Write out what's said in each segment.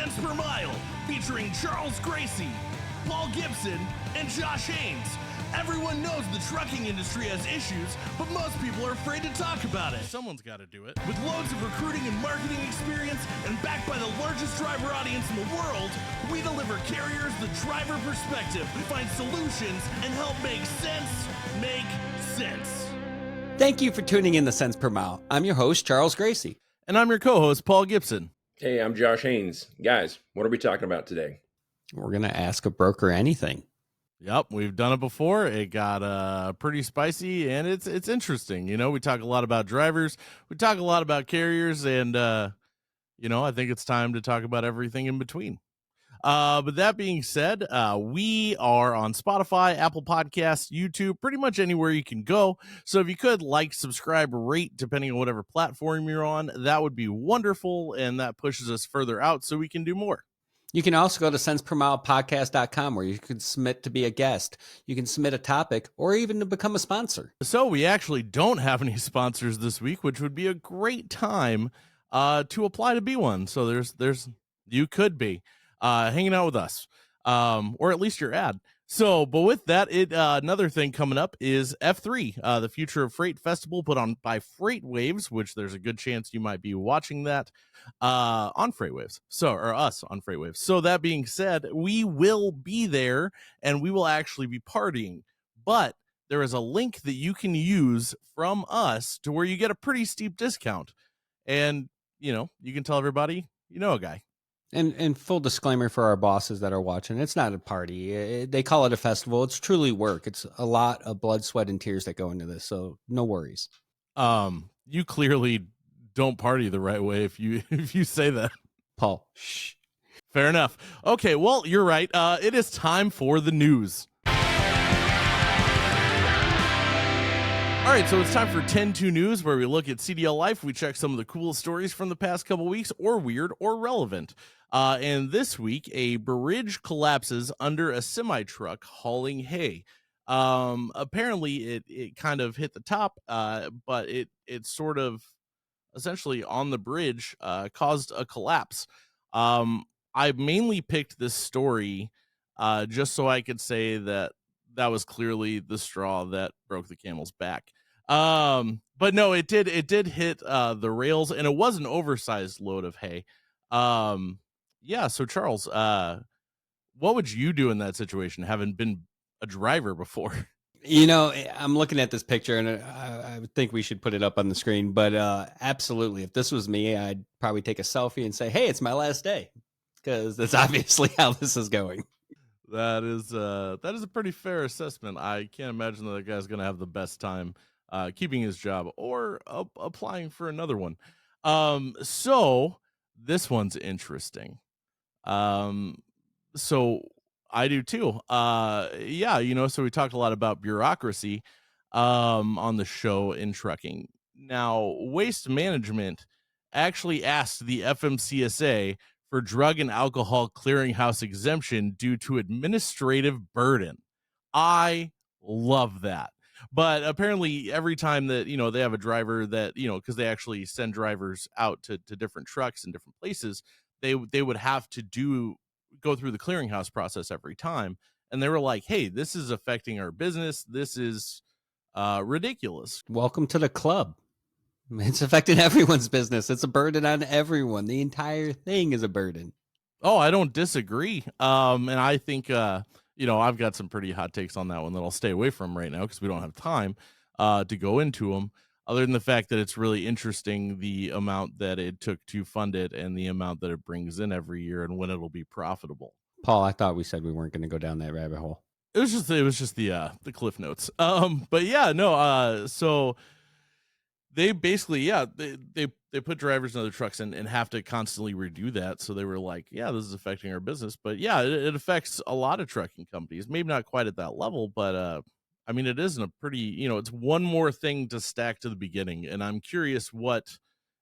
Cents Per Mile, featuring Charles Gracie, Paul Gibson, and Josh Haynes. Everyone knows the trucking industry has issues, but most people are afraid to talk about it. Someone's got to do it. With loads of recruiting and marketing experience and backed by the largest driver audience in the world, we deliver carriers the driver perspective, find solutions, and help make sense make sense. Thank you for tuning in to Cents Per Mile. I'm your host, Charles Gracie. And I'm your co-host, Paul Gibson. Hey, I'm Josh Haynes. Guys, what are we talking about today? We're going to ask a broker anything. Yep, we've done it before. It got pretty spicy, and it's interesting. You know, we talk a lot about drivers. We talk a lot about carriers, and, I think it's time to talk about everything in between. But that being said, we are on Spotify, Apple Podcasts, YouTube, pretty much anywhere you can go. So if you could like, subscribe, rate, depending on whatever platform you're on, that would be wonderful, and that pushes us further out so we can do more. You can also go to centspermilepodcast.com where you can submit to be a guest. You can submit a topic or even to become a sponsor. So we actually don't have any sponsors this week, which would be a great time to apply to be one. So there's you could be hanging out with us, or at least your ad. So, but with that, another thing coming up is F3, the Future of Freight Festival put on by FreightWaves, which there's a good chance you might be watching that on FreightWaves. Or us on FreightWaves. So that being said, we will be there and we will actually be partying. But there is a link that you can use from us to where you get a pretty steep discount. And, you can tell everybody, a guy. And full disclaimer for our bosses that are watching, it's not a party. They call it a festival. It's truly work. It's a lot of blood, sweat, and tears that go into this. So no worries. You clearly don't party the right way if you say that. Paul, shh. Fair enough. Okay, well, you're right. It is time for the news. All right, so it's time for 10-2 News, where we look at CDLLife. We check some of the coolest stories from the past couple weeks, or weird or relevant. And this week, a bridge collapses under a semi-truck hauling hay. Apparently, it kind of hit the top, but it sort of essentially on the bridge caused a collapse. I mainly picked this story just so I could say that was clearly the straw that broke the camel's back. But no, it did hit the rails, and it was an oversized load of hay. So Charles, what would you do in that situation, having been a driver before? I'm looking at this picture, and I think we should put it up on the screen, but absolutely, if this was me, I'd probably take a selfie and say, hey, it's my last day, because that's obviously how this is going. That is a pretty fair assessment. I can't imagine that guy's going to have the best time keeping his job or applying for another one. So this one's interesting. So I do too. So we talked a lot about bureaucracy on the show in trucking. Now, Waste Management actually asked the FMCSA for drug and alcohol clearinghouse exemption due to administrative burden. I love that. But apparently every time that, they have a driver that, because they actually send drivers out to different trucks in different places, they would have to go through the clearinghouse process every time. And they were like, hey, this is affecting our business. This is ridiculous. Welcome to the club. It's affecting everyone's business. It's a burden on everyone. The entire thing is a burden. Oh, I don't disagree. And I think, I've got some pretty hot takes on that one that I'll stay away from right now because we don't have time to go into them, other than the fact that it's really interesting the amount that it took to fund it and the amount that it brings in every year and when it'll be profitable. Paul, I thought we said we weren't going to go down that rabbit hole. It was just the cliff notes. So they basically, they put drivers in other trucks and have to constantly redo that. So they were like, yeah, this is affecting our business. But yeah, it affects a lot of trucking companies. Maybe not quite at that level, but it isn't a pretty, it's one more thing to stack to the beginning. And I'm curious what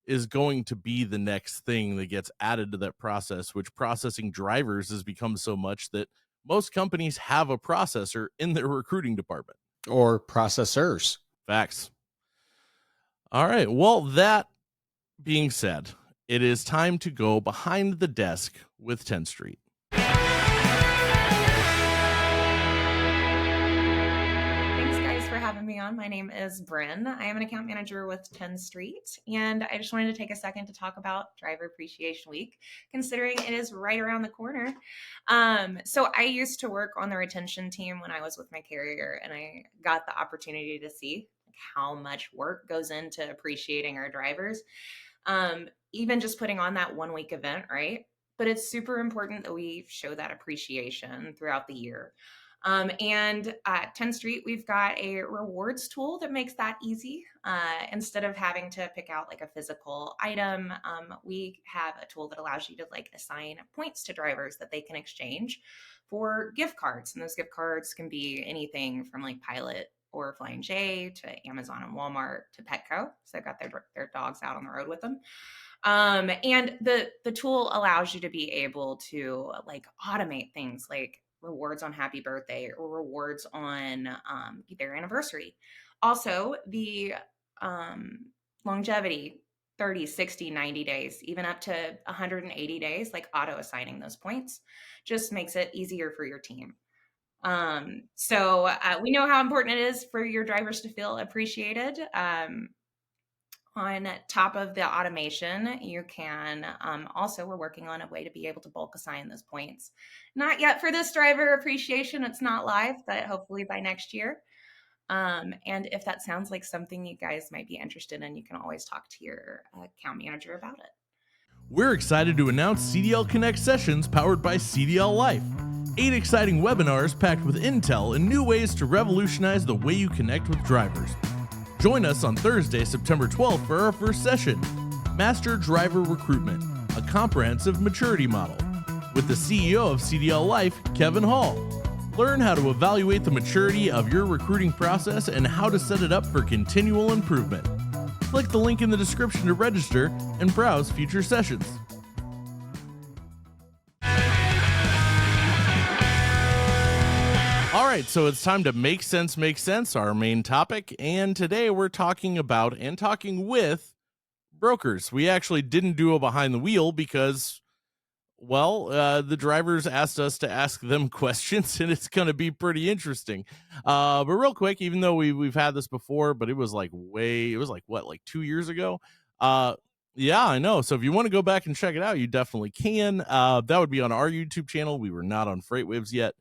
is going to be the next thing that gets added to that process, which processing drivers has become so much that most companies have a processor in their recruiting department. Or processors. Facts. All right. Well, that being said, It is time to go behind the desk with Tenstreet. Thanks, guys, for having me on. My name is Bryn. I am an account manager with Tenstreet, and I just wanted to take a second to talk about Driver Appreciation Week, considering it is right around the corner. So I used to work on the retention team when I was with my carrier, and I got the opportunity to see how much work goes into appreciating our drivers. Even just putting on that 1 week event, right? But it's super important that we show that appreciation throughout the year. And at Tenstreet, we've got a rewards tool that makes that easy. Instead of having to pick out like a physical item, we have a tool that allows you to like assign points to drivers that they can exchange for gift cards. And those gift cards can be anything from like Pilot or Flying J to Amazon and Walmart to Petco. So they've got their dogs out on the road with them. And the tool allows you to be able to like automate things like rewards on happy birthday or rewards on their anniversary. Also, the longevity 30, 60, 90 days, even up to 180 days, like auto assigning those points just makes it easier for your team. So we know how important it is for your drivers to feel appreciated. On top of the automation, you can also, we're working on a way to be able to bulk assign those points. Not yet for this driver appreciation, it's not live, but hopefully by next year. And if that sounds like something you guys might be interested in, you can always talk to your account manager about it. We're excited to announce CDL Connect sessions powered by CDLLife. 8 exciting webinars packed with intel and new ways to revolutionize the way you connect with drivers. Join us on Thursday, September 12th for our first session, Master Driver Recruitment, a comprehensive maturity model, with the CEO of CDLLife, Kevin Hall. Learn how to evaluate the maturity of your recruiting process and how to set it up for continual improvement. Click the link in the description to register and browse future sessions. All right, so it's time to make sense, our main topic. And today we're talking about and talking with brokers. We actually didn't do a behind the wheel because, well, the drivers asked us to ask them questions, and it's going to be pretty interesting. But real quick, even though we've had this before, but it was like 2 years ago. Yeah, I know. So if you want to go back and check it out, you definitely can. That would be on our YouTube channel. We were not on FreightWaves yet.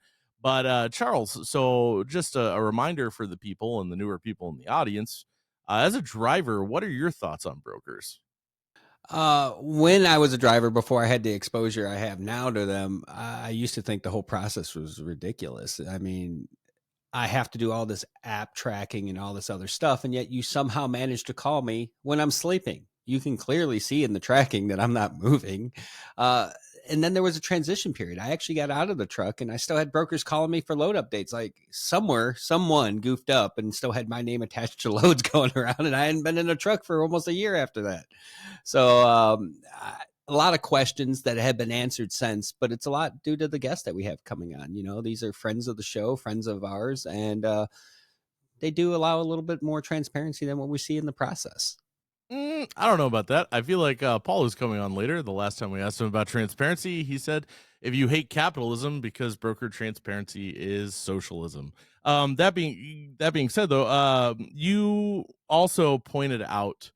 But Charles, so just a reminder for the people and the newer people in the audience, as a driver, what are your thoughts on brokers? When I was a driver, before I had the exposure I have now to them, I used to think the whole process was ridiculous. I mean, I have to do all this app tracking and all this other stuff, and yet you somehow manage to call me when I'm sleeping. You can clearly see in the tracking that I'm not moving. And then there was a transition period. I actually got out of the truck and I still had brokers calling me for load updates. Like someone goofed up and still had my name attached to loads going around, and I hadn't been in a truck for almost a year after that. So a lot of questions that have been answered since, but it's a lot due to the guests that we have coming on. You know, these are friends of the show, friends of ours, and they do allow a little bit more transparency than what we see in the process. I don't know about that. I feel like Paul is coming on later. The last time we asked him about transparency, he said, if you hate capitalism because broker transparency is socialism. That being said, though, you also pointed out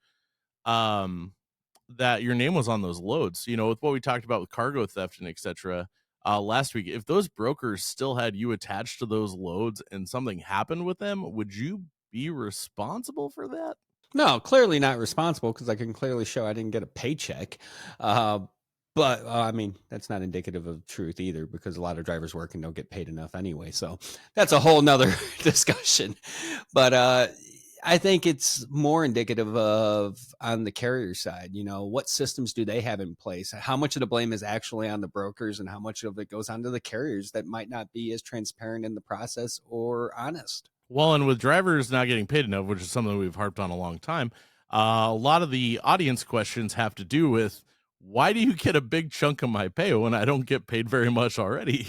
that your name was on those loads, you know, with what we talked about with cargo theft and etc. Last week. If those brokers still had you attached to those loads and something happened with them, would you be responsible for that? No, clearly not responsible, because I can clearly show I didn't get a paycheck. But I mean, that's not indicative of truth either, because a lot of drivers work and don't get paid enough anyway. So that's a whole nother discussion. But I think it's more indicative of on the carrier side, you know, what systems do they have in place? How much of the blame is actually on the brokers and how much of it goes onto the carriers that might not be as transparent in the process or honest? Well, and with drivers not getting paid enough, which is something we've harped on a long time, a lot of the audience questions have to do with, why do you get a big chunk of my pay when I don't get paid very much already?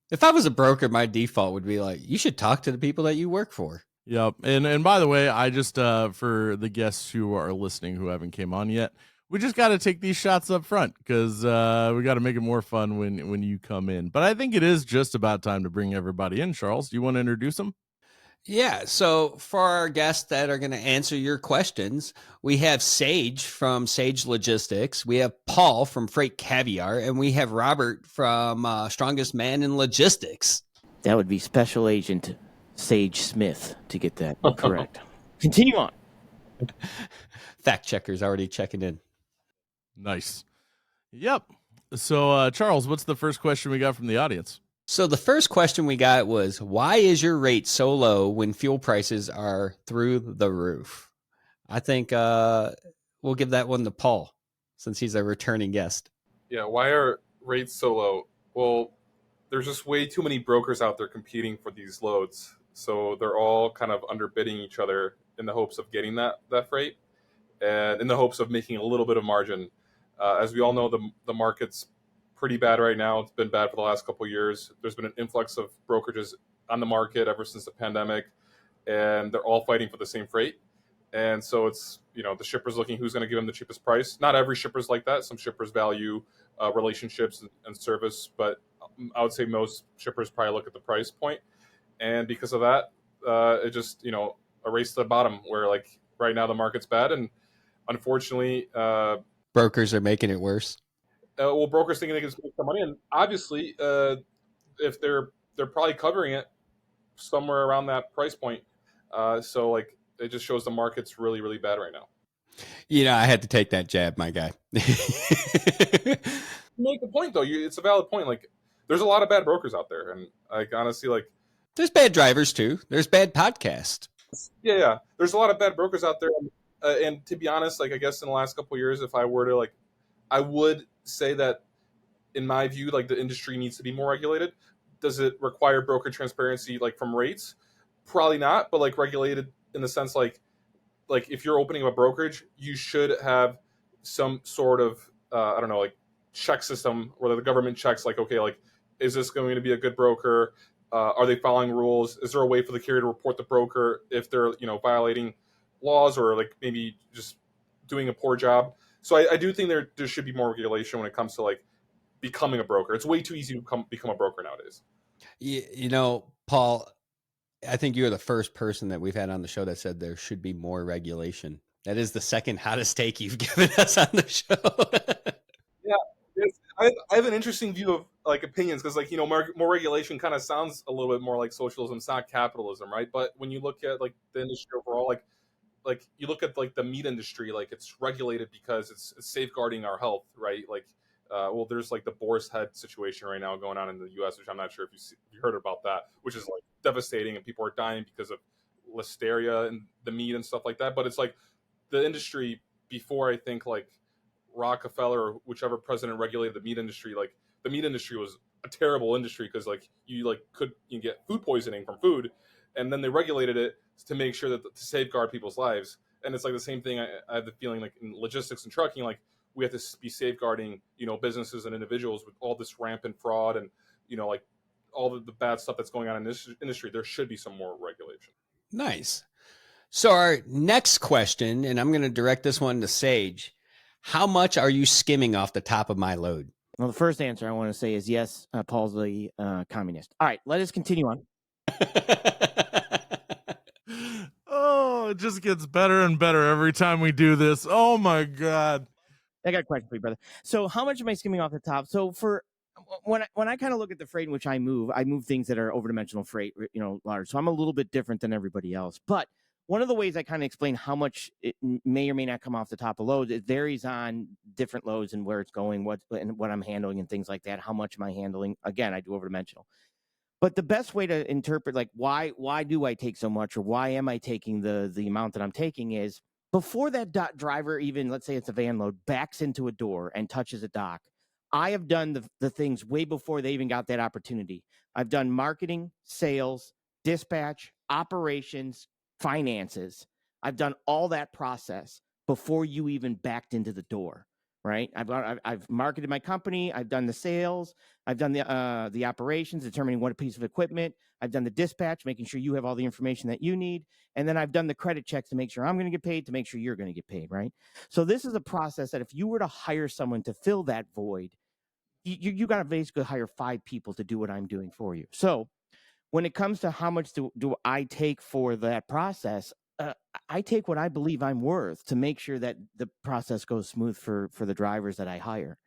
If I was a broker, my default would be like, you should talk to the people that you work for. Yep. And by the way, I just, for the guests who are listening who haven't came on yet, We just got to take these shots up front because we got to make it more fun when you come in. But I think it is just about time to bring everybody in. Charles, do you want to introduce them? Yeah. So for our guests that are going to answer your questions, we have Sage from Sage Logistics. We have Paul from Freight Caviar, and we have Robert from Strongest Man in Logistics. That would be Special Agent Sage Smith to get that correct. Continue on. Fact checkers already checking in. Nice. Yep. So, Charles, what's the first question we got from the audience? So the first question we got was, why is your rate so low when fuel prices are through the roof? I think we'll give that one to Paul, since he's a returning guest. Yeah, why are rates so low? Well, there's just way too many brokers out there competing for these loads. So they're all kind of underbidding each other in the hopes of getting that freight and in the hopes of making a little bit of margin. As we all know, the market's pretty bad right now. It's been bad for the last couple of years. There's been an influx of brokerages on the market ever since the pandemic, and they're all fighting for the same freight. And so it's, the shipper's looking who's going to give them the cheapest price. Not every shipper's like that. Some shippers value relationships and service, but I would say most shippers probably look at the price point. And because of that, it just, a race to the bottom where like right now the market's bad. And unfortunately, brokers are making it worse. Well, brokers thinking they can make some money, and obviously, if they're probably covering it somewhere around that price point. So like it just shows the market's really, really bad right now. I had to take that jab, my guy. You make a point though. It's a valid point. Like there's a lot of bad brokers out there, and like honestly, like there's bad drivers too. There's bad podcasts. Yeah. There's a lot of bad brokers out there, and to be honest, like I guess in the last couple of years, if I were to like, I would say that in my view, like the industry needs to be more regulated. Does it require broker transparency like from rates? Probably not, but like regulated in the sense like if you're opening a brokerage, you should have some sort of I don't know, like check system where the government checks like, okay, like is this going to be a good broker? Are they following rules? Is there a way for the carrier to report the broker if they're violating laws or like maybe just doing a poor job? So I do think there should be more regulation when it comes to like becoming a broker. It's way too easy to become a broker nowadays. Paul, I think you're the first person that we've had on the show that said there should be more regulation. That is the second hottest take you've given us on the show. Yeah, I have an interesting view of like opinions because like more regulation kind of sounds a little bit more like socialism. It's not capitalism, right? But when you look at like the industry overall, like you look at like the meat industry, like it's regulated because it's safeguarding our health, right? Like, well, there's like the boar's head situation right now going on in the U.S., which I'm not sure if you heard about that, which is like devastating, and people are dying because of listeria and the meat and stuff like that. But it's like the industry before, I think like Rockefeller or whichever president regulated the meat industry, like the meat industry was a terrible industry because like you get food poisoning from food, and then they regulated it to make sure that to safeguard people's lives. And it's like the same thing. I have the feeling like in logistics and trucking, like we have to be safeguarding, businesses and individuals with all this rampant fraud and, like all the bad stuff that's going on in this industry. There should be some more regulation. Nice. So our next question, and I'm going to direct this one to Sage. How much are you skimming off the top of my load? Well, the first answer I want to say is yes, Paul's the communist. All right, let us continue on. Oh, it just gets better and better every time we do this. Oh my God. I got a question for you, brother. So how much am I skimming off the top? So for when I kind of look at the freight in which I move things that are overdimensional freight, large. So I'm a little bit different than everybody else. But one of the ways I kind of explain how much it may or may not come off the top of loads, it varies on different loads and where it's going, what I'm handling and things like that. How much am I handling? Again, I do overdimensional. But the best way to interpret like why do I take so much or why am I taking the amount that I'm taking is before that driver even, let's say it's a van load, backs into a door and touches a dock, I have done the things way before they even got that opportunity. I've done marketing, sales, dispatch, operations, finances. I've done all that process before you even backed into the door. right? I've marketed my company. I've done the sales. I've done the operations, determining what piece of equipment. I've done the dispatch, making sure you have all the information that you need. And then I've done the credit checks to make sure I'm going to get paid, to make sure you're going to get paid, right? So this is a process that if you were to hire someone to fill that void, you got to basically hire 5 people to do what I'm doing for you. So when it comes to how much do I take for that process, I take what I believe I'm worth to make sure that the process goes smooth for the drivers that I hire.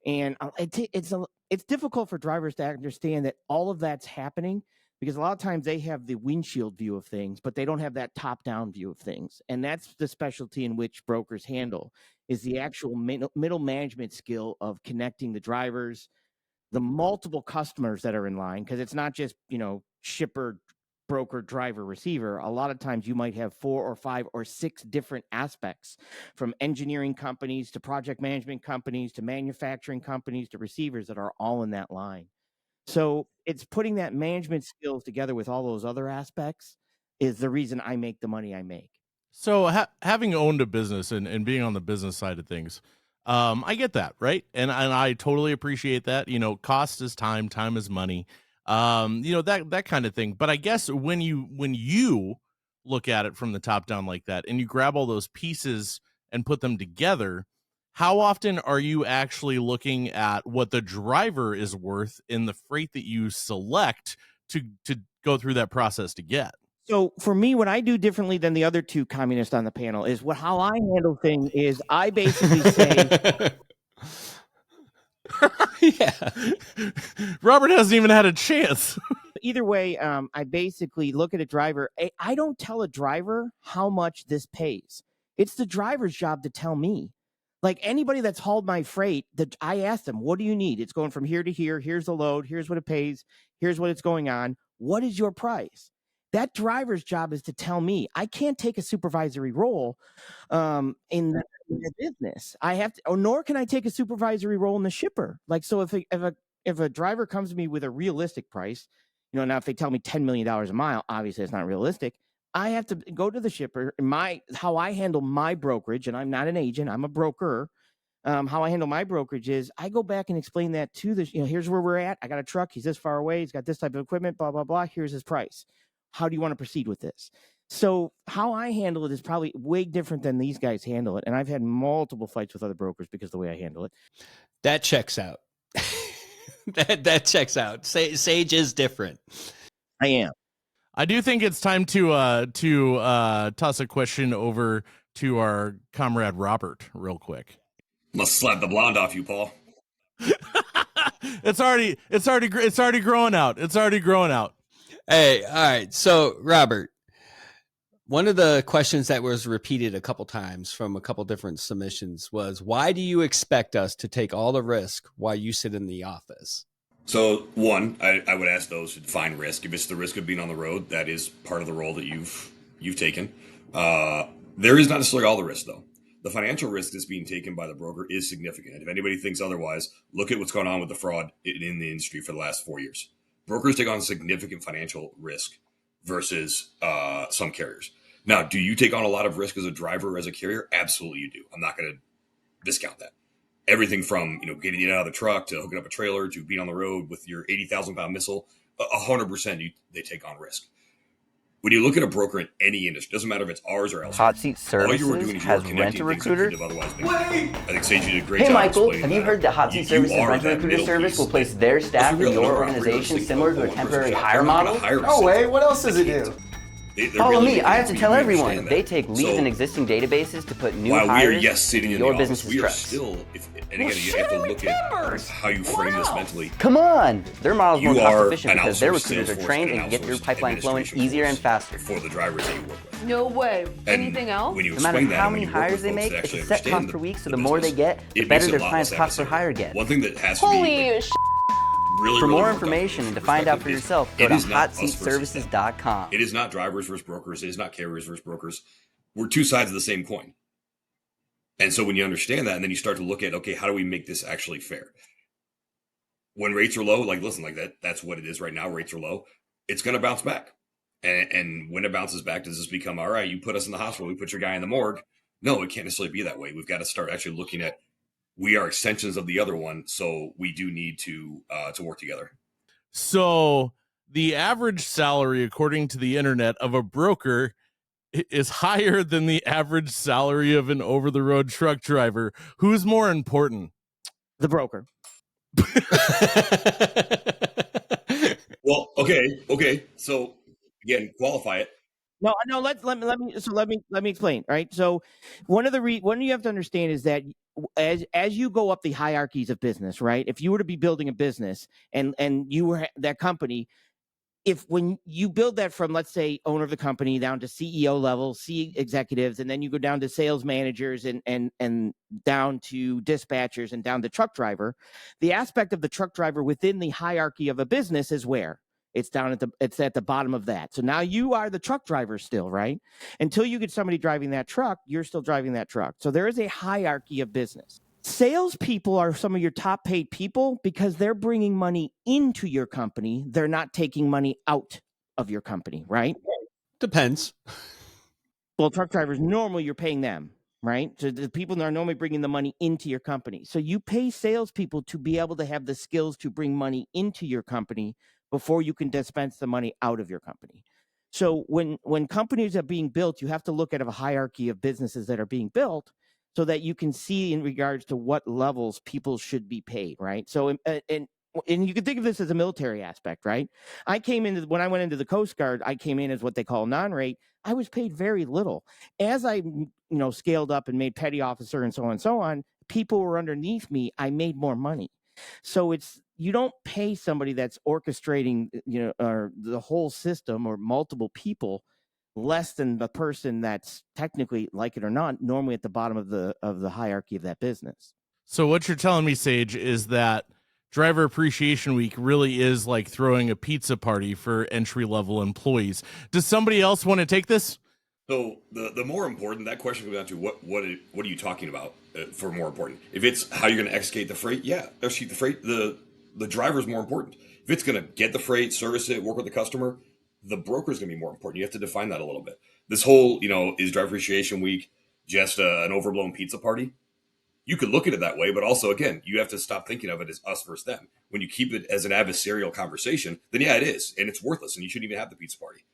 And it's difficult for drivers to understand that all of that's happening, because a lot of times they have the windshield view of things, but they don't have that top-down view of things. And that's the specialty in which brokers handle, is the actual middle management skill of connecting the drivers, the multiple customers that are in line, because it's not just, shipper, broker, driver, receiver. A lot of times you might have 4 or 5 or 6 different aspects, from engineering companies to project management companies to manufacturing companies to receivers, that are all in that line. So it's putting that management skills together with all those other aspects is the reason I make the money I make. So having owned a business and being on the business side of things, I get that, right? And I totally appreciate that. Cost is time, time is money. That kind of thing. But I guess when you look at it from the top down like that, and you grab all those pieces and put them together, how often are you actually looking at what the driver is worth in the freight that you select to go through that process to get? So for me, what I do differently than the other 2 communists on the panel is how I handle things is I basically say, Yeah. Robert hasn't even had a chance. either way, I basically look at a driver. I don't tell a driver how much this pays. It's the driver's job to tell me. Like anybody that's hauled my freight, that I ask them, what do you need? It's going from here to here. Here's the load. Here's what it pays. Here's what it's going on. What is your price? That driver's job is to tell me. I can't take a supervisory role in the business. I have to, or nor can I take a supervisory role in the shipper. Like, so if a driver comes to me with a realistic price, now if they tell me $10 million a mile, obviously it's not realistic. I have to go to the shipper. How I handle my brokerage, and I'm not an agent, I'm a broker. How I handle my brokerage is I go back and explain that to the, here's where we're at. I got a truck. He's this far away. He's got this type of equipment, blah, blah, blah. Here's his price. How do you want to proceed with this? So how I handle it is probably way different than these guys handle it. And I've had multiple fights with other brokers because of the way I handle it. That checks out. that checks out. Sage is different. I am. I do think it's time to toss a question over to our comrade Robert real quick. Must slap the blonde off you, Paul. It's already growing out. It's already growing out. Hey, all right. So, Robert, one of the questions that was repeated a couple times from a couple different submissions was, why do you expect us to take all the risk while you sit in the office? So, one, I would ask those to define risk. If it's the risk of being on the road, that is part of the role that you've taken. There is not necessarily all the risk, though. The financial risk that's being taken by the broker is significant. If anybody thinks otherwise, look at what's going on with the fraud in the industry for the last 4 years. Brokers take on significant financial risk versus some carriers. Now, do you take on a lot of risk as a driver or as a carrier? Absolutely you do. I'm not going to discount that. Everything from getting it out of the truck to hooking up a trailer to being on the road with your 80,000-pound missile, 100% they take on risk. When you look at a broker in any industry, doesn't matter if it's ours or elsewhere. Hot Seat Services has Rent a Recruiter. I think Sage did a great Hey, job. Michael, explaining have you that. heard that Hot Seat Services Rent a Recruiter service will place their staff in your organization similar to a temporary hire model? No way, what else does it do? Follow me, I have to tell everyone. They take leads in existing databases to put new hires in your business's trucks. Still, and again, you have to look at how you frame this mentally. Come on! Their model's more cost efficient an because their outsourced recruiters are Salesforce trained and and get your outsourced pipeline flowing administration easier and force faster. for the drivers that you work with. No way. And Anything else? When you No matter explain that, how and when many you work hires with they folks make, that it's actually a set cost understand per week, so the the more they business, get, the it better makes it their a lot client's less cost per adversarial. hire gets. One thing that has to be Holy sh! really, For really more worked on information and to from find out for perspective is yourself, go it to is not us versus them. hotseatservices.com. It is not drivers versus brokers. It is not carriers versus brokers. We're two sides of the same coin. And so when you understand that, and then you start to look at, okay, how do we make this actually fair? When rates are low, listen, that's what it is right now. Rates are low. It's going to bounce back. And when it bounces back, does this become, all right, you put us in the hospital, we put your guy in the morgue? No, it can't necessarily be that way. We've got to start actually looking at we are extensions of the other one, so we do need to work together. So the average salary, according to the internet, of a broker is higher than the average salary of an over-the-road truck driver. Who's more important? The broker. Well, okay. So again, qualify it. No. Let me explain. Right. So one you have to understand is that as you go up the hierarchies of business, right? If you were to be building a business and you were that company, when you build that from, let's say, owner of the company down to CEO level, C executives, and then you go down to sales managers and down to dispatchers and down to truck driver, the aspect of the truck driver within the hierarchy of a business is where it's at the bottom of that. So now you are the truck driver still, right? Until you get somebody driving that truck, you're still driving that truck. So there is a hierarchy of business. Salespeople are some of your top paid people because they're bringing money into your company. They're not taking money out of your company, right? Depends. Well, truck drivers, normally you're paying them, right? So the people that are normally bringing the money into your company. So you pay salespeople to be able to have the skills to bring money into your company before you can dispense the money out of your company. So when companies are being built, you have to look at a hierarchy of businesses that are being built, so that you can see in regards to what levels people should be paid, right? So, and you can think of this as a military aspect, right? When I went into the Coast Guard, I came in as what they call non-rate. I was paid very little. As I, scaled up and made petty officer and so on, people were underneath me. I made more money. So you don't pay somebody that's orchestrating, or the whole system or multiple people less than the person that's technically, like it or not, normally at the bottom of the hierarchy of that business. So what you're telling me, Sage, is that Driver Appreciation Week really is like throwing a pizza party for entry-level employees. Does somebody else want to take this? So the more important, that question comes down to what are you talking about for more important? If it's how you're going to execute the freight, execute the freight. The driver is more important. If it's going to get the freight, service it, work with the customer, the broker is going to be more important. You have to define that a little bit. This whole, is Driver Appreciation Week just an overblown pizza party? You could look at it that way, but also, again, you have to stop thinking of it as us versus them. When you keep it as an adversarial conversation, then it is, and it's worthless, and you shouldn't even have the pizza party.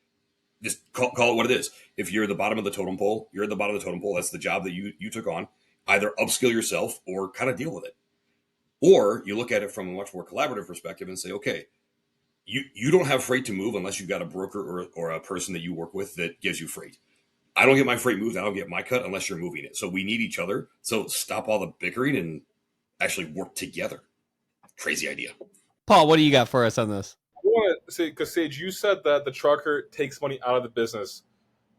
Just call it what it is. If you're at the bottom of the totem pole, you're at the bottom of the totem pole. That's the job that you took on. Either upskill yourself or kind of deal with it. Or you look at it from a much more collaborative perspective and say, okay, you don't have freight to move unless you've got a broker or a person that you work with that gives you freight. I don't get my freight moved. I don't get my cut unless you're moving it. So we need each other. So stop all the bickering and actually work together. Crazy idea. Paul, what do you got for us on this? I want to say, because Sage, you said that the trucker takes money out of the business,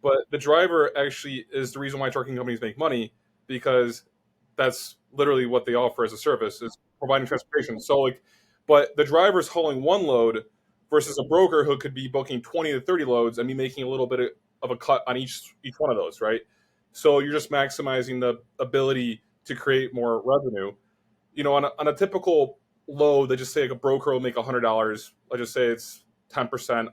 but the driver actually is the reason why trucking companies make money, because that's literally what they offer as a service, is providing transportation. So but the driver's hauling one load versus a broker who could be booking 20 to 30 loads and be making a little bit of a cut on each one of those, right? So you're just maximizing the ability to create more revenue. On a typical load, they just say a broker will make $100. Let's just say it's 10%,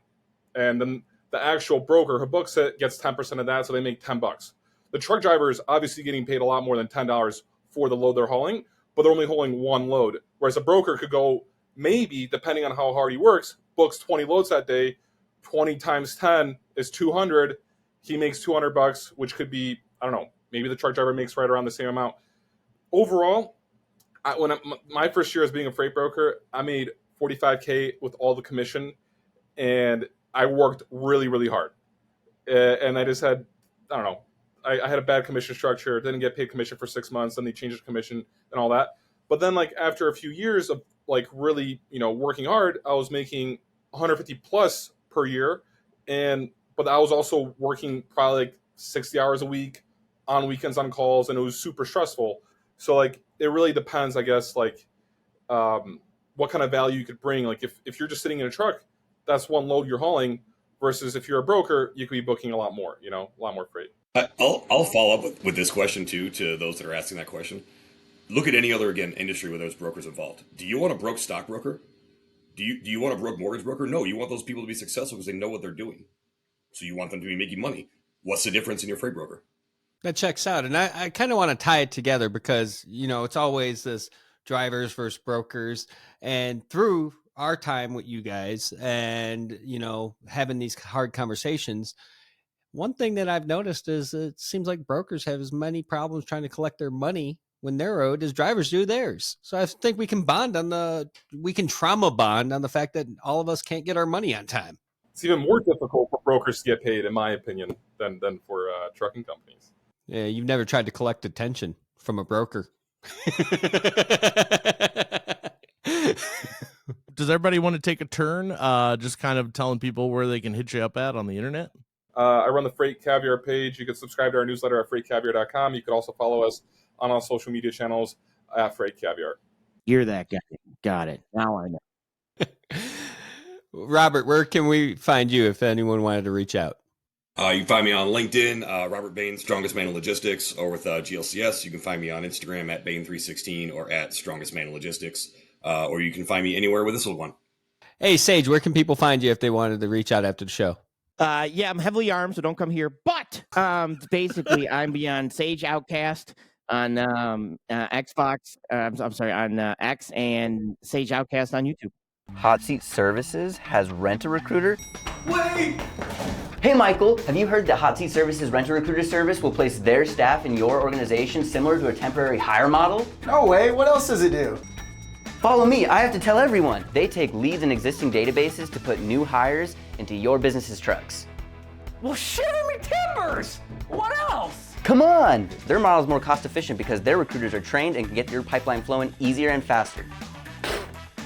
and then the actual broker who books it gets 10% of that, so they make $10. The truck driver is obviously getting paid a lot more than $10 for the load they're hauling, but they're only hauling one load. Whereas a broker could go, maybe, depending on how hard he works, books 20 loads that day. 20 times 10 is 200. He makes $200, which could be, I don't know, maybe the truck driver makes right around the same amount. Overall, my first year as being a freight broker, I made $45K with all the commission, and I worked really, really hard. And I just had, I don't know, I had a bad commission structure, didn't get paid commission for 6 months, then they changed the commission and all that. But then after a few years of really, working hard, I was making 150 plus per year. But I was also working probably 60 hours a week on weekends, on calls, and it was super stressful. So it really depends, I guess, what kind of value you could bring. If you're just sitting in a truck, that's one load you're hauling, versus if you're a broker, you could be booking a lot more, a lot more freight. I'll follow up with this question too, to those that are asking that question. Look at any other, again, industry where there's brokers involved. Do you want a broke stockbroker? Do you want a broke mortgage broker? No, you want those people to be successful because they know what they're doing. So you want them to be making money. What's the difference in your freight broker? That checks out. And I kind of want to tie it together because, it's always this drivers versus brokers. And through our time with you guys and, having these hard conversations, one thing that I've noticed is it seems like brokers have as many problems trying to collect their money when they're owed as drivers do theirs. So I think we can trauma bond on the fact that all of us can't get our money on time. It's even more difficult for brokers to get paid, in my opinion, than for trucking companies. Yeah, you've never tried to collect attention from a broker. Does everybody want to take a turn just kind of telling people where they can hit you up at on the internet? I run the Freight Caviar page. You can subscribe to our newsletter at freightcaviar.com. You can also follow us on our social media channels at Freight Caviar. You're that guy. Got it. Now I know. Robert, where can we find you if anyone wanted to reach out? You can find me on LinkedIn, Robert Bain, Strongest Man in Logistics, or with GLCS. You can find me on Instagram at Bain316 or at Strongest Man in Logistics, or you can find me anywhere with this one. Hey, Sage, where can people find you if they wanted to reach out after the show? Yeah, I'm heavily armed, so don't come here. But basically, I'm beyond Sage OutCast on Xbox. I'm sorry, on X, and Sage OutCast on YouTube. Hot Seat Services has Rent-A-Recruiter. Wait! Hey, Michael, have you heard that Hot Seat Services Rent-A-Recruiter service will place their staff in your organization similar to a temporary hire model? No way. What else does it do? Follow me. I have to tell everyone. They take leads in existing databases to put new hires into your business's trucks. Well, shiver me timbers! What else? Come on! Their model is more cost efficient because their recruiters are trained and can get your pipeline flowing easier and faster.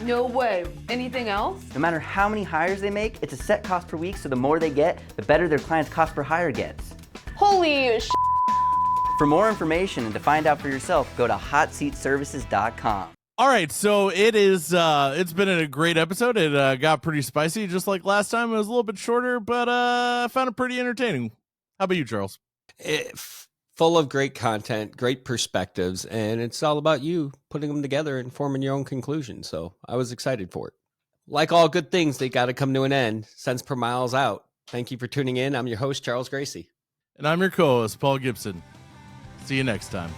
No way. Anything else? No matter how many hires they make, it's a set cost per week, so the more they get, the better their client's cost per hire gets. Holy sh**. For more information and to find out for yourself, go to hotseatservices.com. All right, so it's been a great episode. It got pretty spicy, just like last time. It was a little bit shorter, but I found it pretty entertaining. How about you, Charles? Full of great content, great perspectives, and it's all about you putting them together and forming your own conclusion. So I was excited for it. Like all good things, they got to come to an end. Cents per mile's out. Thank you for tuning in. I'm your host, Charles Gracie. And I'm your co-host, Paul Gibson. See you next time.